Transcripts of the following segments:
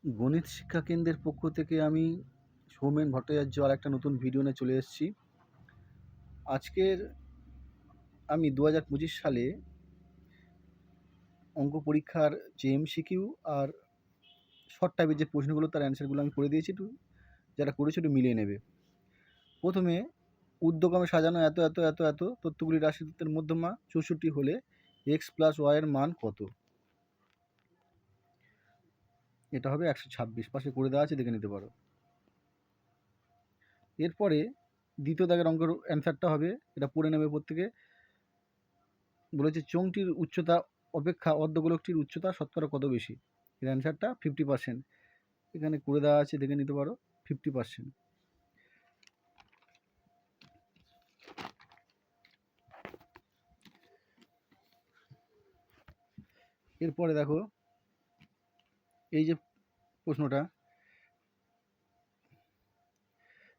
গণিত শিক্ষা কেন্দ্রের পক্ষ থেকে আমি সৌমেন ভট্টাচার্য আর একটা নতুন ভিডিও নিয়ে চলে এসেছি। আজকের আমি 2025 সালে অঙ্ক পরীক্ষার যে এমসিকিউ আর শর্ট টাইপের যে প্রশ্নগুলো তার অ্যান্সারগুলো আমি করে দিয়েছি, একটু যারা করেছে একটু মিলিয়ে নেবে। প্রথমে ঊর্ধ্বক্রমে সাজানো এত এত এত এত তথ্যগুলি রাশির মধ্যমা 64 হলে এক্স প্লাস ওয়াই এর মান কত? এটা হবে 126, পাশে করে দেওয়া আছে, দেখে নিতে পারো। এরপরে দ্বিতীয় দাগের অঙ্কের অ্যান্সারটা হবে, এটা পড়ে নেবে প্রত্যেকে। বলেছে চোঙটির উচ্চতা অপেক্ষা অর্ধগোলকটির উচ্চতা শতকরা কত বেশি? এর অ্যান্সারটা 50%। এখানে করে দেওয়া আছে, দেখে নিতে পারো, 50%। এরপরে দেখো এই যে প্রশ্নটা,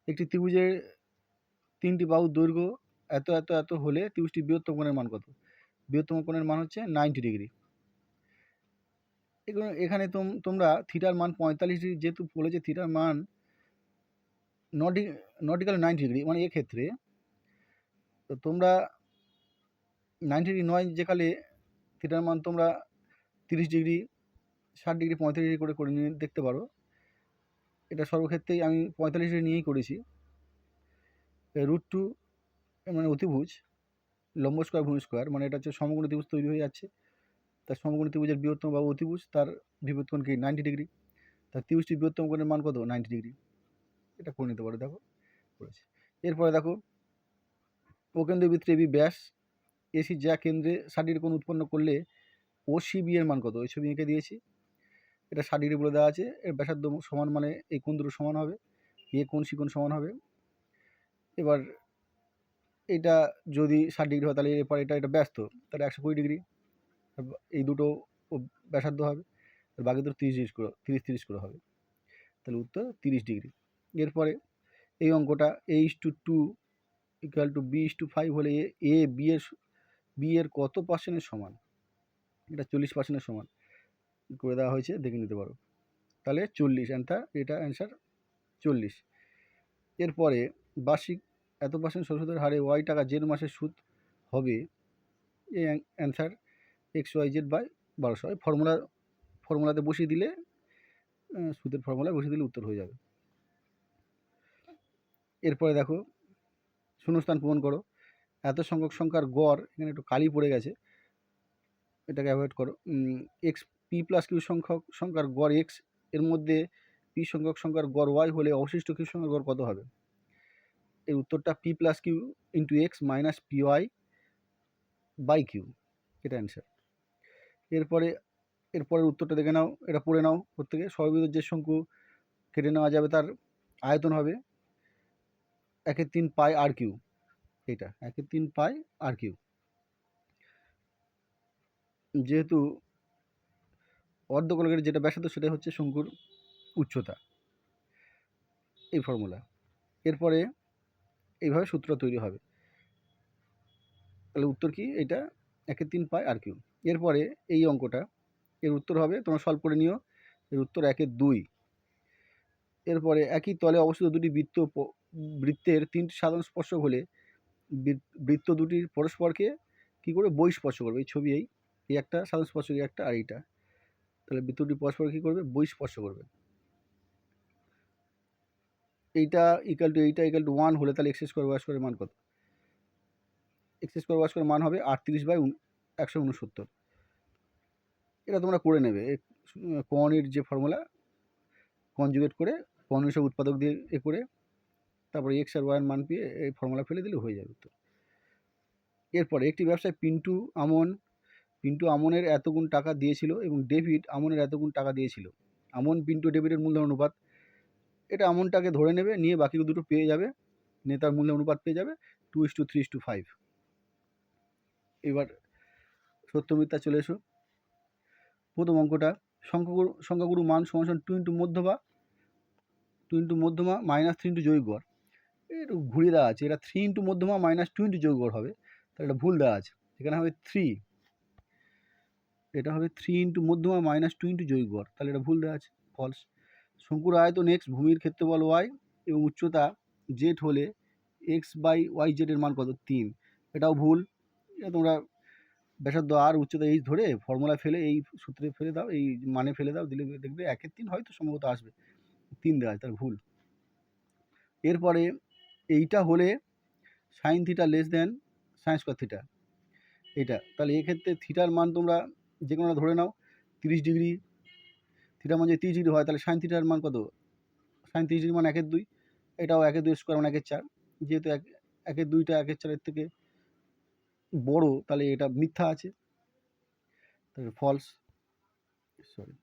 একটি ত্রিভুজের 3টি বাহুর দৈর্ঘ্য এত এত এত হলে ত্রিভুজটি বৃহত্তম কোণের মান কত? বৃহত্তম কোণের মান হচ্ছে 90 ডিগ্রি। এখানে তোমরা থিটার মান 45 ডিগ্রি যেহেতু বলেছে, থিটার মান নট ইকুয়াল 90 ডিগ্রি, মানে এক্ষেত্রে তো তোমরা 90 ডিগ্রি নয়, যেখানে থিটার মান তোমরা 30 ডিগ্রি, 60 ডিগ্রি, 35 ডিগ্রি করে নিয়ে দেখতে পারো। এটা সর্বক্ষেত্রেই আমি 45 ডিগ্রি নিয়েই করেছি। √2 মানে অতিভুজ, লম্ব স্কোয়ার ভূমি স্কোয়ার, মানে এটা হচ্ছে সমকোণী ত্রিভুজ তৈরি হয়ে যাচ্ছে। তার সমকোণী ত্রিভুজের বৃহত্তম বাহু অতিভুজ, তার বিপরীত কোণ কি 90 ডিগ্রি। তার ত্রিভুজটির বৃহত্তম কোণের মান কত? 90 ডিগ্রি। এটা করে নিতে পারো, দেখো করেছে। এরপরে দেখো প্রকেন্দ্রবৃত্তে এবি ব্যাস এসি যা কেন্দ্রে 60 ডিগ্রি কোণ উৎপন্ন করলে ও সিবি এর মান কত? ওই ছবি এঁকে দিয়েছি, এটা 60 ডিগ্রি বলে দেওয়া আছে। এর ব্যাসার্ধ সমান, মানে এই কোণ দুটো সমান হবে, এ কোণ সি কোণ সমান হবে। এবার এটা যদি 60 ডিগ্রি হয়, তাহলে এরপর এটা ব্যস্ত, তাহলে 120 ডিগ্রি, এই দুটো ব্যাসার্ধ হবে। আর বাকি দুটো 30 করে হবে, তাহলে উত্তর 30 ডিগ্রি। এরপরে এই অঙ্কটা A:2 ইকুয়াল টু B:5 হলে এ বি এর কত পার্সেন্টের সমান? এটা 40%-এর সমান করে দেওয়া হয়েছে, দেখে নিতে পারো। তাহলে 40 এটা অ্যান্সার 40। এরপরে বার্ষিক এত পার্সেন্ট সুদের হারে ওয়াই টাকা জেড মাসের সুদ হবে, এই অ্যান্সার XYZ/1200। ফর্মুলাতে বসিয়ে দিলে, সুদের ফর্মুলায় বসিয়ে দিলে উত্তর হয়ে যাবে। এরপরে দেখো শূন্যস্থান পূরণ করো। এত সংখ্যক সংখ্যার গড়, এখানে একটু কালি পড়ে গেছে, এটাকে অ্যাভয়েড করো। এক্স পি প্লাস কিউ সংখ্যার গড় এক্স এর মধ্যে পি সংখ্যক সংখ্যার গড় ওয়াই হলে অবশিষ্ট কিউ সংখ্যার গড় কত হবে? এর উত্তরটা p plus q into x minus p y by q, এটা অ্যান্সার। এরপরের উত্তরটা দেখে নাও, এটা পড়ে নাও প্রত্যেকে। সর্ববৃহৎ যে শঙ্কু কেটে নেওয়া যাবে তার আয়তন হবে 1/3 পাই আর কিউ, এটা 1/3 পাই আর কিউ। যেহেতু অর্ধগোলকের যেটা ব্যাসার্ধ সেটা হচ্ছে শঙ্কুর উচ্চতা, এই ফর্মুলা। এরপরে এইভাবে সূত্র তৈরি হবে, তাহলে উত্তর কি? এটা 1/3 পাই আর কিউ। এরপরে এই অঙ্কটা, এর উত্তর হবে, তোমরা সলভ করে নিও, এর উত্তর 1/2। এরপরে একই তলে অবস্থিত দুটি বৃত্তের 3টি সাধারণ স্পর্শক হলে বৃত্ত দুটির পরস্পরকে কি করে বহিঃস্পর্শ করবে? এই ছবি, এই একটা সাধারণ স্পর্শক, একটা আর এইটা, তাহলে বৃত্ত দুটি পরস্পর কি করবে? বহিঃস্পর্শ করবে। এইটা ইকুয়াল টু 1 হলে তাহলে x² মান কত? x² মান হবে 38/169। এটা তোমরা করে নেবে, কর্ণের যে ফর্মুলা কনজুগেট করে, কর্ণের সব উৎপাদক দিয়ে করে, তারপরে এক্স আর ওয়াইয়ের মান পেয়ে এই ফর্মুলা ফেলে দিলে হয়ে যাবে তো। এরপরে একটি ব্যবসায় পিন্টু আমনের এত গুণ টাকা দিয়েছিল এবং ডেভিড আমনের এত গুণ টাকা দিয়েছিল। আমন পিন্টু ডেভিডের মূলধন অনুপাত, এটা আমনটাকে ধরে নেবে, নিয়ে বাকি দুটো পেয়ে যাবে, নিয়ে তার মূল্য অনুপাত পেয়ে যাবে 2:3:5। এবার সত্য মিথ্যা চলে এসো। প্রথম অঙ্কটা, সংখ্যাগুরু মান সমান 2 ইন্টু মধ্যমা মাইনাস 3 ইন্টু জৈব গড়। একটু ঘুরিয়ে দেওয়া আছে, এটা 3 ইন্টু মধ্যমা মাইনাস 2 ইন্টু জৈব গড় হবে, তাহলে এটা ভুল দেওয়া আছে, এখানে হবে 3, এটা হবে 3 ইন্টু মধ্যমা মাইনাস 2 ইন্টু জৈব গড়, তাহলে এটা ভুল দেওয়া আছে। ফলস। শঙ্কুর আয়তন x, ভূমির ক্ষেত্রফল y এবং উচ্চতা z হলে x/yz এর মান কত? 3। এটাও ভুল। এটা তোমরা ব্যাসার্ধ আর উচ্চতা h ধরে ফর্মুলা ফেলে এই সূত্রে ফেলে দাও, এই মানে ফেলে দাও, দিলে দেখবে 1/3 হয়তো সম্ভবত আসবে, 3 দেওয়া আছে, তাহলে ভুল। এরপরে এইটা হলে sine theta less than sine square theta, এটা তাহলে এক্ষেত্রে থিটার মান তোমরা যে কোনো ধরে নাও 30 ডিগ্রি, থিটার মান যদি 30 ডিগ্রি হয় তাহলে সাইন থিটার মান কত? সাইন 30 ডিগ্রি মান 1/2, এটাও 1/2 স্কোয়ার মানে 1/4, যেহেতু 1/2টা 1/4 থেকে বড়, তাহলে এটা মিথ্যা আছে, তাহলে ফলস, সরি।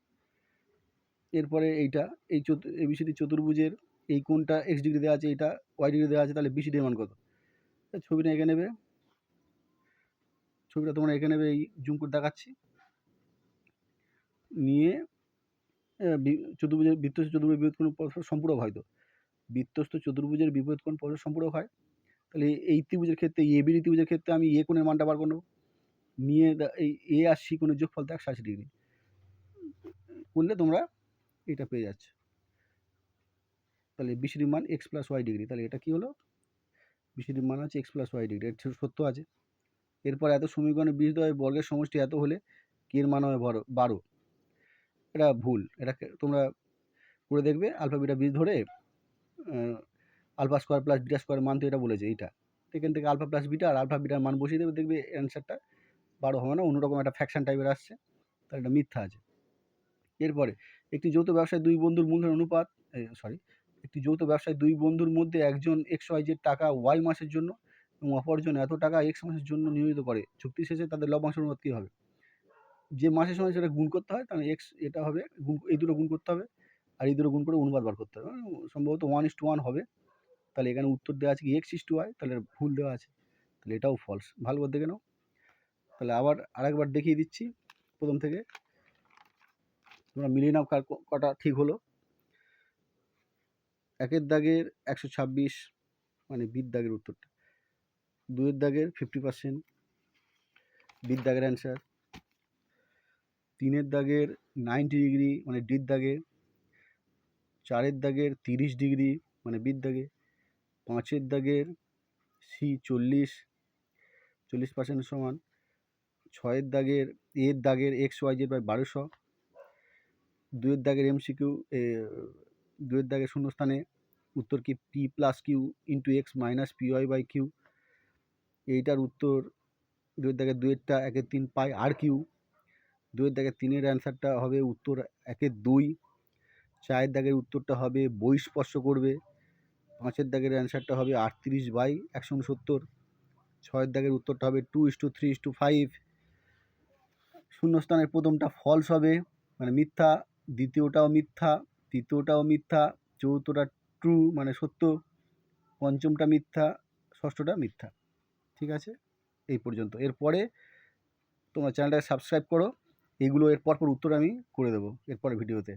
এরপরে এইটা এই এবিসিডি চতুর্ভুজের এই কোণটা x ডিগ্রি দেওয়া আছে, এটা y ডিগ্রি দেওয়া আছে, তাহলে বিসিডির মান কত? ছবিটা এঁকে নেবে, ছবিটা তোমরা এঁকে নেবে, এই জুম করে দেখাচ্ছি, নিয়ে চতুর্ভুজের বৃত্তস্থ চতুর্ভুজের বিপরীত কোণ পরস্পর সম্পূরক হয়, তো বৃত্তস্থ চতুর্ভুজের বিপরীত কোণ পরস্পর সম্পূরক হয়, তাহলে এই ত্রিভুজের ক্ষেত্রে এবির ত্রিভুজের ক্ষেত্রে আমি এ কোণের মানটা বার করে নেব, নিয়ে এই এ আর সি কোণের যোগফল তো 180 ডিগ্রি করলে তোমরা এটা পেয়ে যাচ্ছ, তাহলে বিসিডির মান x + y ডিগ্রি, তাহলে এটা কি হলো? বিসিডির মান আছে x + y ডিগ্রি, এটা সত্য আছে। এরপর এত সমীকরণে বীজদ্বয়ের বর্গের সমষ্টি এত হলে কে এর মান হবে 12, এটা ভুল। এটা তোমরা করে দেখবে, আলফা বিটা বীজ ধরে alpha square plus beta square মান তো এটা বলেছে, এইটা এখান থেকে আলফা প্লাস বিটা আর আলফা বিটার মান বসিয়ে দেবে, দেখবে অ্যান্সারটা 12 হবে না, অন্যরকম একটা ফ্যাকশন টাইপের আসছে, তাহলে এটা মিথ্যা আছে। এরপরে একটি যৌথ ব্যবসায় দুই বন্ধুর মূলধন অনুপাত, একটি যৌথ ব্যবসায় দুই বন্ধুর মধ্যে একজন XYZ টাকা Y মাসের জন্য এবং অপরজন এত টাকা X মাসের জন্য নিয়োজিত করে, চুক্তি শেষে তাদের লভ্যাংশ অনুপাত কী হবে? যে মাসের সময় সেটা গুণ করতে হয়, তাহলে x এটা হবে গুণ, এই দুটো গুণ করতে হবে আর এই দুটো গুণ করে অনুপাত বার করতে হবে, সম্ভবত 1:1 হবে, তাহলে এখানে উত্তর দেওয়া আছে কি x:y, তাহলে ভুল দেওয়া আছে, তাহলে এটাও ফলস। ভালো করে দেখে নাও। তাহলে আবার আরেকবার দেখিয়ে দিচ্ছি প্রথম থেকে, তোমরা মিলিয়ে নাও কটা ঠিক হলো। একের দাগের 126 মানে বির দাগের উত্তরটা, দুয়ের দাগের 50% বির দাগের অ্যান্সার, তিনের দাগের 90 ডিগ্রি মানে ডির দাগে, চারের দাগের 30 ডিগ্রি মানে বির দাগে, পাঁচের দাগের সি 40% সমান, ছয়ের দাগের এর দাগের XYZ/1200, দুয়ের দাগের MCQ, দুয়ের দাগের শূন্যস্থানে উত্তর কি P+Q × X - PY/Q, এইটার উত্তর দুয়ের দাগের দুয়েরটা 1/3 পাই RQ, দুয়ের দাগের তিনের অ্যান্সারটা হবে উত্তর 1/2, চারের দাগের উত্তরটা হবে বই স্পর্শ করবে, পাঁচের দাগের অ্যান্সারটা হবে 38/169, ছয়ের দাগের উত্তরটা হবে 2:3:5, শূন্যস্থানের প্রথমটা ফলস হবে মানে মিথ্যা, দ্বিতীয়টাও মিথ্যা, তৃতীয়টাও মিথ্যা, চতুর্থটা ট্রু মানে সত্য, পঞ্চমটা মিথ্যা, ষষ্ঠটা মিথ্যা। ঠিক আছে, এই পর্যন্ত। এরপরে তোমরা চ্যানেলটাকে সাবস্ক্রাইব করো, এগুলো এর পরপর উত্তর আমি করে দেবো এরপরে ভিডিওতে।